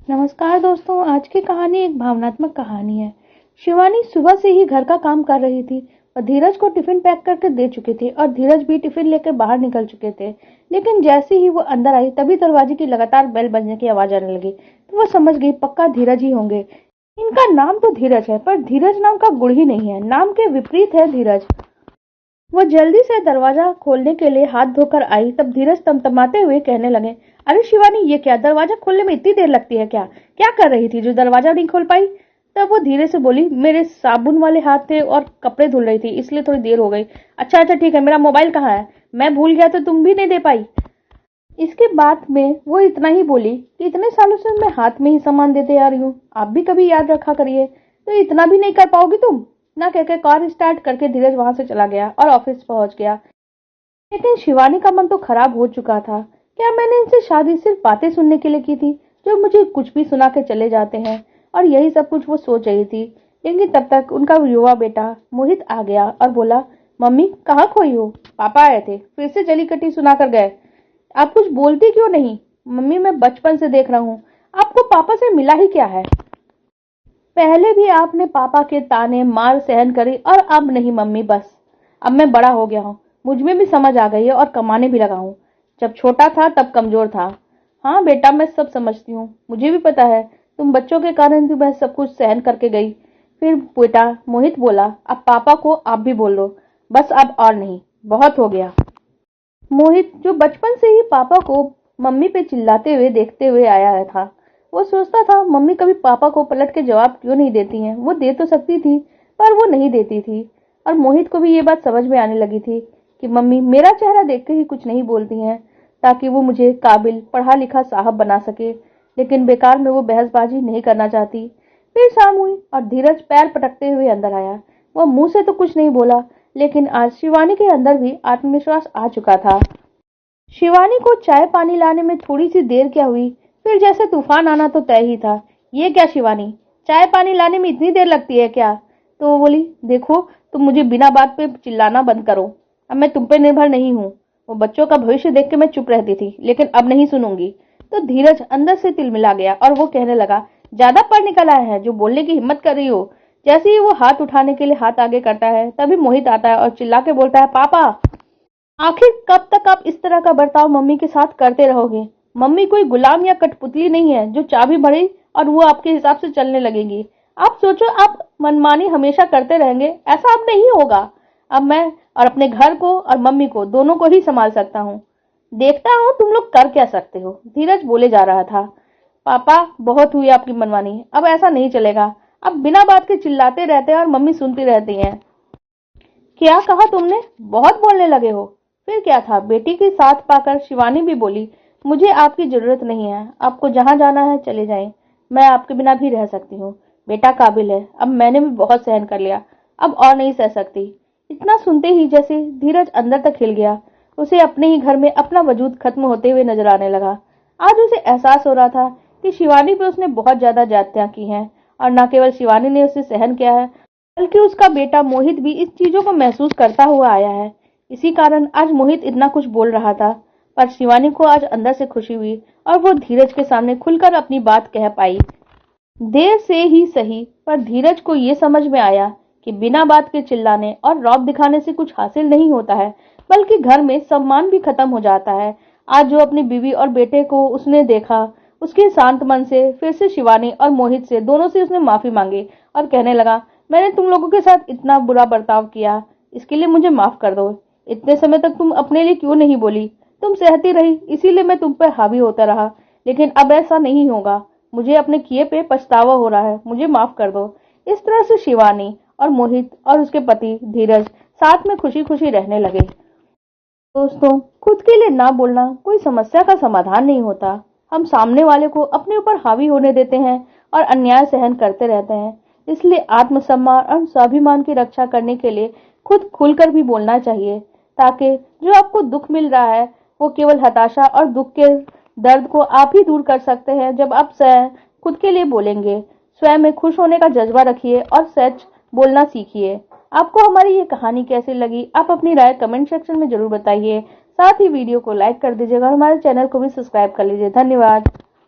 नमस्कार दोस्तों, आज की कहानी एक भावनात्मक कहानी है। शिवानी सुबह से ही घर का काम कर रही थी और धीरज को टिफिन पैक करके दे चुकी थी और धीरज भी टिफिन लेकर बाहर निकल चुके थे। लेकिन जैसे ही वो अंदर आई तभी दरवाजे की लगातार बेल बजने की आवाज आने लगी। तो वो समझ गई पक्का धीरज ही होंगे। इनका नाम तो धीरज है पर धीरज नाम का गुण ही नहीं है, नाम के विपरीत है धीरज। वो जल्दी से दरवाजा खोलने के लिए हाथ धोकर आई तब धीरज तमतमाते हुए कहने लगे, अरे शिवानी, ये क्या, दरवाजा खोलने में इतनी देर लगती है क्या? क्या कर रही थी जो दरवाजा नहीं खोल पाई? तब वो धीरे से बोली, मेरे साबुन वाले हाथ थे और कपड़े धुल रही थी इसलिए थोड़ी देर हो गई। अच्छा अच्छा ठीक है, मेरा मोबाइल कहाँ है? मैं भूल गया तो तुम भी नहीं दे पाई। इसके बाद में वो इतना ही बोली कि इतने सालों से मैं हाथ में ही सामान देते आ रही हूँ, आप भी कभी याद रखा करिए। तो इतना भी नहीं कर पाओगी तुम? ना कहकर कार स्टार्ट करके धीरज वहां से चला गया और ऑफिस पहुंच गया। लेकिन शिवानी का मन तो खराब हो चुका था। क्या मैंने इनसे शादी सिर्फ बातें सुनने के लिए की थी, जो मुझे कुछ भी सुना के चले जाते हैं? और यही सब कुछ वो सोच रही थी। लेकिन तब तक उनका युवा बेटा मोहित आ गया और बोला, मम्मी कहाँ खोई हो? पापा आए थे, फिर से जली कटी सुना कर गए। आप कुछ बोलती क्यों नहीं? मम्मी मैं बचपन से देख रहा हूँ, आपको पापा से मिला ही क्या है? पहले भी आपने पापा के ताने मार सहन करी और अब नहीं मम्मी, बस अब मैं बड़ा हो गया हूँ, मुझ में भी समझ आ गई है और कमाने भी लगा हूँ। जब छोटा था तब कमजोर था। हाँ बेटा, मैं सब समझती हूँ, मुझे भी पता है तुम बच्चों के कारण तुम सब कुछ सहन करके गई। फिर बेटा मोहित बोला, अब पापा को आप भी बोल दो, बस अब और नहीं, बहुत हो गया। मोहित जो बचपन से ही पापा को मम्मी पे चिल्लाते हुए देखते हुए आया था, वो सोचता था मम्मी कभी पापा को पलट के जवाब क्यों नहीं देती हैं। वो दे तो सकती थी पर वो नहीं देती थी। और मोहित को भी ये बात समझ में आने लगी थी कि मम्मी मेरा चेहरा देख के ही कुछ नहीं बोलती हैं ताकि वो मुझे काबिल पढ़ा लिखा साहब बना सके। लेकिन बेकार में वो बहसबाजी नहीं करना चाहती। फिर शाम हुई और धीरज पैर पटकते हुए अंदर आया। वो मुंह से तो कुछ नहीं बोला, लेकिन आज शिवानी के अंदर भी आत्मविश्वास आ चुका था। शिवानी को चाय पानी लाने में थोड़ी सी देर क्या हुई, फिर जैसे तूफान आना तो तय ही था। ये क्या शिवानी, चाय पानी लाने में इतनी देर लगती है क्या? तो वो बोली, देखो तुम मुझे बिना बात पे चिल्लाना बंद करो। अब मैं तुम पे निर्भर नहीं हूँ। वो बच्चों का भविष्य देख के मैं चुप रहती थी, लेकिन अब नहीं सुनूंगी। तो धीरज अंदर से तिलमिला गया और वो कहने लगा, ज्यादा पढ़ निकल आया है जो बोलने की हिम्मत कर रही हो? जैसे ही वो हाथ उठाने के लिए हाथ आगे करता है तभी मोहित आता है और चिल्ला के बोलता है, पापा आखिर कब तक आप इस तरह का बर्ताव मम्मी के साथ करते रहोगे? मम्मी कोई गुलाम या कठपुतली नहीं है जो चाबी भरी और वो आपके हिसाब से चलने लगेगी। आप सोचो आप मनमानी हमेशा करते रहेंगे, ऐसा अब नहीं होगा। अब मैं और अपने घर को और मम्मी को दोनों को ही संभाल सकता हूँ। देखता हूँ तुम लोग कर क्या सकते हो। धीरज बोले जा रहा था, पापा बहुत हुई आपकी मनमानी, अब ऐसा नहीं चलेगा। अब बिना बात के चिल्लाते रहते हैं और मम्मी सुनती रहती हैं। क्या कहा तुमने? बहुत बोलने लगे हो। फिर क्या था, बेटी के साथ पाकर शिवानी भी बोली, मुझे आपकी जरूरत नहीं है, आपको जहां जाना है चले जाएं, मैं आपके बिना भी रह सकती हूँ। बेटा काबिल है, अब मैंने भी बहुत सहन कर लिया, अब और नहीं सह सकती। इतना सुनते ही जैसे धीरज अंदर तक हिल गया। उसे अपने ही घर में अपना वजूद खत्म होते हुए नजर आने लगा। आज उसे एहसास हो रहा था कि शिवानी पर उसने बहुत ज्यादा ज्यादतियां की हैं और न केवल शिवानी ने उसे सहन किया है, बल्कि उसका बेटा मोहित भी इस चीजों को महसूस करता हुआ आया है। इसी कारण आज मोहित इतना कुछ बोल रहा था। पर शिवानी को आज अंदर से खुशी हुई और वो धीरज के सामने खुलकर अपनी बात कह पाई। देर से ही सही, पर धीरज को ये समझ में आया कि बिना बात के चिल्लाने और रौब दिखाने से कुछ हासिल नहीं होता है, बल्कि घर में सम्मान भी खत्म हो जाता है। आज जो अपनी बीवी और बेटे को उसने देखा, उसके शांत मन से फिर से शिवानी और मोहित से दोनों से उसने माफी मांगी और कहने लगा, मैंने तुम लोगों के साथ इतना बुरा बर्ताव किया, इसके लिए मुझे माफ कर दो। इतने समय तक तुम अपने लिए क्यों नहीं बोली? तुम सहती रही, इसीलिए मैं तुम पर हावी होता रहा। लेकिन अब ऐसा नहीं होगा, मुझे अपने किए पे पछतावा हो रहा है, मुझे माफ कर दो। इस तरह से शिवानी और मोहित और उसके पति धीरज साथ में खुशी खुशी रहने लगे। दोस्तों, खुद के लिए ना बोलना कोई समस्या का समाधान नहीं होता। हम सामने वाले को अपने ऊपर हावी होने देते हैं और अन्याय सहन करते रहते हैं। इसलिए आत्मसम्मान और स्वाभिमान की रक्षा करने के लिए खुद खुलकर भी बोलना चाहिए, ताकि जो आपको दुख मिल रहा है वो केवल हताशा और दुख के दर्द को आप ही दूर कर सकते हैं जब आप स्वयं खुद के लिए बोलेंगे। स्वयं में खुश होने का जज्बा रखिए और सच बोलना सीखिए। आपको हमारी ये कहानी कैसी लगी, आप अपनी राय कमेंट सेक्शन में जरूर बताइए। साथ ही वीडियो को लाइक कर दीजिएगा और हमारे चैनल को भी सब्सक्राइब कर लीजिए। धन्यवाद।